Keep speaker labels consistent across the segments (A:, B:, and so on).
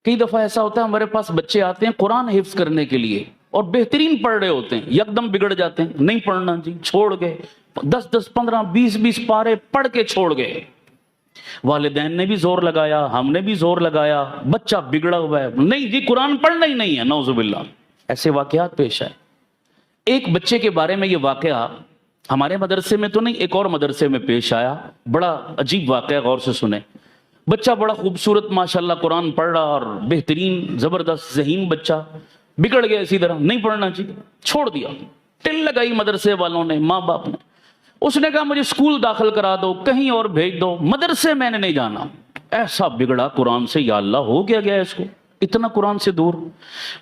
A: کئی دفعہ ایسا ہوتا ہے ہمارے پاس بچے آتے ہیں قرآن حفظ کرنے کے لیے اور بہترین پڑھ رہے ہوتے ہیں، یکدم بگڑ جاتے ہیں، نہیں پڑھنا جی، چھوڑ گئے، 10 15 20 پارے پڑھ کے چھوڑ گئے۔ والدین نے بھی زور لگایا، ہم نے بھی زور لگایا، بچہ بگڑا ہوا ہے، نہیں جی قرآن پڑھنا ہی نہیں ہے، نعوذ باللہ۔ ایسے واقعات پیش آئے۔ ایک بچے کے بارے میں یہ واقعہ ہمارے مدرسے میں تو نہیں، ایک اور مدرسے میں پیش آیا، بڑا عجیب واقعہ، غور سے سنیں۔ بچہ بڑا خوبصورت ماشاءاللہ قرآن پڑھ رہا اور بہترین زبردست ذہین بچہ، بگڑ گیا اسی طرح، نہیں پڑھنا چاہیے، چھوڑ دیا۔ ٹل لگائی مدرسے والوں نے، ماں باپ نے۔ اس نے کہا مجھے اسکول داخل کرا دو، کہیں اور بھیج دو، مدرسے میں نے نہیں جانا۔ ایسا بگڑا قرآن سے، یا اللہ ہو گیا اس کو، اتنا قرآن سے دور۔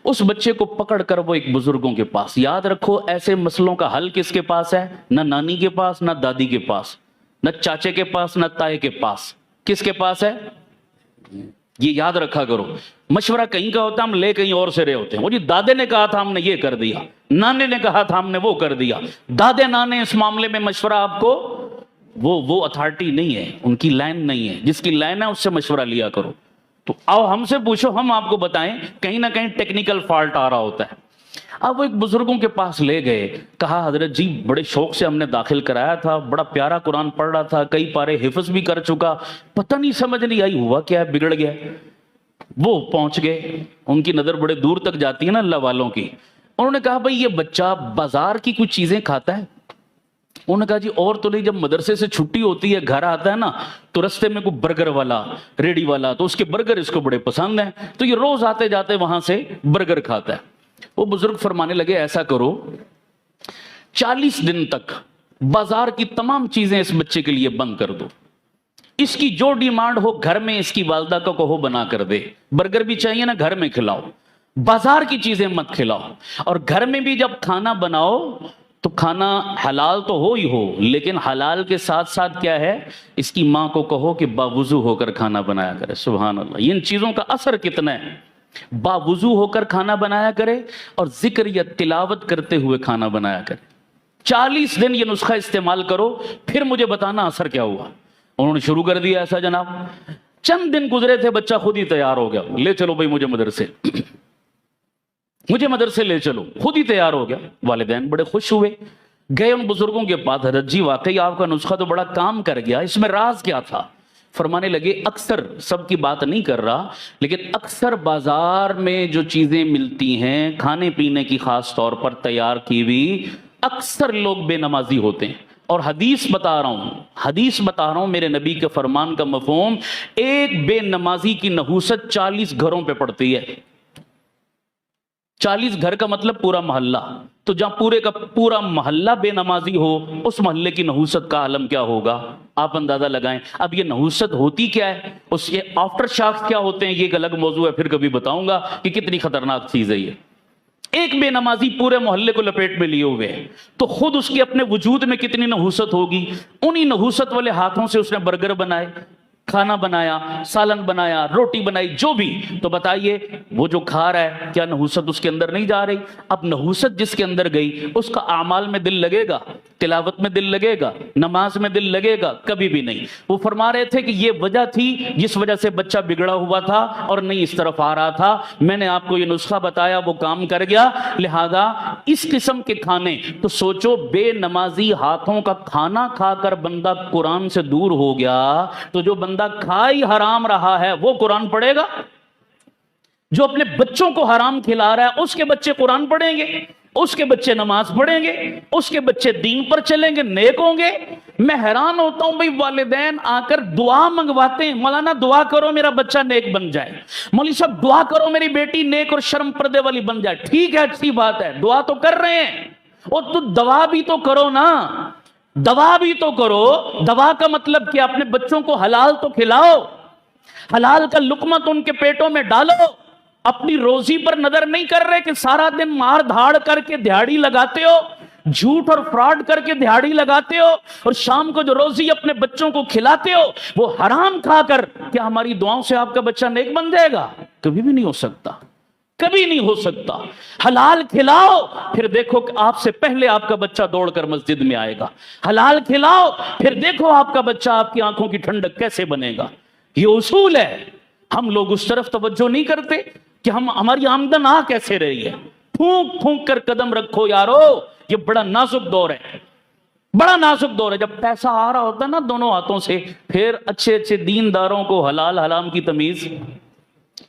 A: اس بچے کو پکڑ کر وہ ایک بزرگوں کے پاس، یاد رکھو ایسے مسئلوں کا حل کس کے پاس ہے؟ نہ نانی کے پاس، نہ دادی کے پاس، نہ چاچے کے پاس، نہ تائے کے پاس، کس کے پاس ہے؟ یہ یاد رکھا کرو۔ مشورہ کہیں کا ہوتا ہے، ہم لے کہیں اور سے رہے ہوتے ہیں۔ وہ جی دادے نے کہا تھا ہم نے یہ کر دیا، نانے نے کہا تھا ہم نے وہ کر دیا۔ دادے نانے اس معاملے میں مشورہ آپ کو وہ اتھارٹی نہیں ہے، ان کی لائن نہیں ہے، جس کی لائن ہے اس سے مشورہ لیا کرو۔ تو آؤ ہم سے پوچھو، ہم آپ کو بتائیں، کہیں نہ کہیں ٹیکنیکل فالٹ آ رہا ہوتا ہے۔ اب وہ ایک بزرگوں کے پاس لے گئے، کہا حضرت جی بڑے شوق سے ہم نے داخل کرایا تھا، بڑا پیارا قرآن پڑھ رہا تھا، کئی پارے حفظ بھی کر چکا، پتہ نہیں سمجھ نہیں آئی ہوا کیا ہے، بگڑ گیا۔ وہ پہنچ گئے، ان کی نظر بڑے دور تک جاتی ہے نا اللہ والوں کی۔ انہوں نے کہا بھئی یہ بچہ بازار کی کچھ چیزیں کھاتا ہے؟ انہوں نے کہا جی اور تو نہیں، جب مدرسے سے چھٹی ہوتی ہے گھر آتا ہے نا تو رستے میں کوئی برگر والا، ریڑی والا، تو اس کے برگر اس کو بڑے پسند ہیں، تو یہ روز آتے جاتے وہاں سے برگر کھاتا ہے۔ وہ بزرگ فرمانے لگے ایسا کرو 40 دن تک بازار کی تمام چیزیں اس بچے کے لیے بند کر دو، اس کی جو ڈیمانڈ ہو گھر میں اس کی والدہ کو کہو بنا کر دے، برگر بھی چاہیے نا گھر میں کھلاؤ، بازار کی چیزیں مت کھلاؤ، اور گھر میں بھی جب کھانا بناؤ تو کھانا حلال تو ہو ہی ہو، لیکن حلال کے ساتھ ساتھ کیا ہے، اس کی ماں کو کہو کہ باوضو ہو کر کھانا بنایا کرے۔ سبحان اللہ، ان چیزوں کا اثر کتنا ہے۔ باوضو ہو کر کھانا بنایا کرے اور ذکر یا تلاوت کرتے ہوئے کھانا بنایا کرے۔ 40 دن یہ نسخہ استعمال کرو، پھر مجھے بتانا اثر کیا ہوا۔ انہوں نے شروع کر دیا ایسا جناب، چند دن گزرے تھے بچہ خود ہی تیار ہو گیا، لے چلو بھائی مجھے مدرسے لے چلو، خود ہی تیار ہو گیا۔ والدین بڑے خوش ہوئے، گئے ان بزرگوں کے پاس، حضرت جی واقعی آپ کا نسخہ تو بڑا کام کر گیا، اس میں راز کیا تھا؟ فرمانے لگے اکثر، سب کی بات نہیں کر رہا، لیکن اکثر بازار میں جو چیزیں ملتی ہیں کھانے پینے کی، خاص طور پر تیار کی ہوئی، اکثر لوگ بے نمازی ہوتے ہیں۔ اور حدیث بتا رہا ہوں میرے نبی کے فرمان کا مفہوم، ایک بے نمازی کی نحوست 40 گھروں پہ پڑتی ہے۔ 40 گھر کا مطلب پورا محلہ، تو جہاں پورے کا پورا محلہ بے نمازی ہو، اس محلے کی نحوست کا عالم کیا ہوگا، آپ اندازہ لگائیں۔ اب یہ نحوست ہوتی کیا ہے، اس کے آفٹر شاکس کیا ہوتے ہیں، یہ ایک الگ موضوع ہے، پھر کبھی بتاؤں گا کہ کتنی خطرناک چیز ہے یہ۔ ایک بے نمازی پورے محلے کو لپیٹ میں لیے ہوئے ہیں، تو خود اس کے اپنے وجود میں کتنی نحوست ہوگی۔ انہی نحوست والے ہاتھوں سے اس نے برگر بنائے، کھانا بنایا، سالن بنایا، روٹی بنائی، جو بھی، تو بتائیے وہ جو کھا رہا ہے کیا نحوست اس کے اندر نہیں جا رہی؟ اب نحوست جس کے اندر گئی اس کا اعمال میں دل لگے گا، تلاوت میں دل لگے گا، نماز میں دل لگے گا؟ کبھی بھی نہیں۔ وہ فرما رہے تھے کہ یہ وجہ تھی جس وجہ سے بچہ بگڑا ہوا تھا اور نہیں اس طرف آ رہا تھا، میں نے آپ کو یہ نسخہ بتایا، وہ کام کر گیا۔ لہذا اس قسم کے کھانے، تو سوچو بے نمازی ہاتھوں کا کھانا کھا کر بندہ قرآن سے دور ہو گیا، تو جو بندہ کھائی حرام رہا ہے وہ قرآن پڑھے گا؟ جو اپنے بچوں کو حرام کھلا رہا ہے اس کے بچے قرآن پڑھیں گے، اس کے بچے نماز پڑھیں گے، اس کے بچے دین پر چلیں گے، نیک ہوں گے؟ میں حیران ہوتا ہوں بھئی، والدین آ کر دعا منگواتے ہیں، مولانا دعا کرو میرا بچہ نیک بن جائے، مولوی صاحب دعا کرو میری بیٹی نیک اور شرم پردے والی بن جائے۔ ٹھیک ہے، اچھی بات ہے، دعا تو کر رہے ہیں، اور تو دعا بھی تو کرو نا، دوا بھی تو کرو۔ دوا کا مطلب کہ اپنے بچوں کو حلال تو کھلاؤ، حلال کا لقمہ تو ان کے پیٹوں میں ڈالو۔ اپنی روزی پر نظر نہیں کر رہے کہ سارا دن مار دھاڑ کر کے دہاڑی لگاتے ہو، جھوٹ اور فراڈ کر کے دہاڑی لگاتے ہو، اور شام کو جو روزی اپنے بچوں کو کھلاتے ہو وہ حرام کھا کر، کیا ہماری دعاؤں سے آپ کا بچہ نیک بن جائے گا؟ کبھی بھی نہیں ہو سکتا، کبھی نہیں ہو سکتا۔ حلال کھلاؤ، پھر دیکھو کہ آپ سے پہلے آپ کا بچہ دوڑ کر مسجد میں آئے گا۔ حلال کھلاؤ، پھر دیکھو آپ کا بچہ آپ کی آنکھوں کی ٹھنڈک کیسے بنے گا۔ یہ اصول ہے۔ ہم لوگ اس طرف توجہ نہیں کرتے کہ ہماری آمدن آ کیسے رہی ہے. پھونک پھونک کر قدم رکھو یارو, یہ بڑا نازک دور ہے, بڑا نازک دور ہے. جب پیسہ آ رہا ہوتا ہے نا دونوں ہاتھوں سے, پھر اچھے اچھے دینداروں کو حلال حرام کی تمیز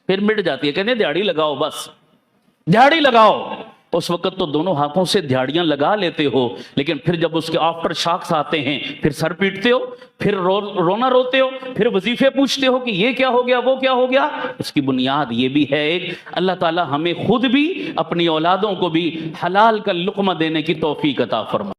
A: پھر مٹ جاتی ہے. کہتے ہیں دیہڑی لگاؤ, بس دیہڑی لگاؤ. اس وقت تو دونوں ہاتھوں سے دیہڑیاں لگا لیتے ہو, لیکن پھر جب اس کے آفٹر شاکس آتے ہیں پھر سر پیٹتے ہو, پھر رونا روتے ہو, پھر وظیفے پوچھتے ہو کہ یہ کیا ہو گیا, وہ کیا ہو گیا. اس کی بنیاد یہ بھی ہے ایک, اللہ تعالی ہمیں خود بھی اپنی اولادوں کو بھی حلال کا لقمہ دینے کی توفیق عطا فرمائے.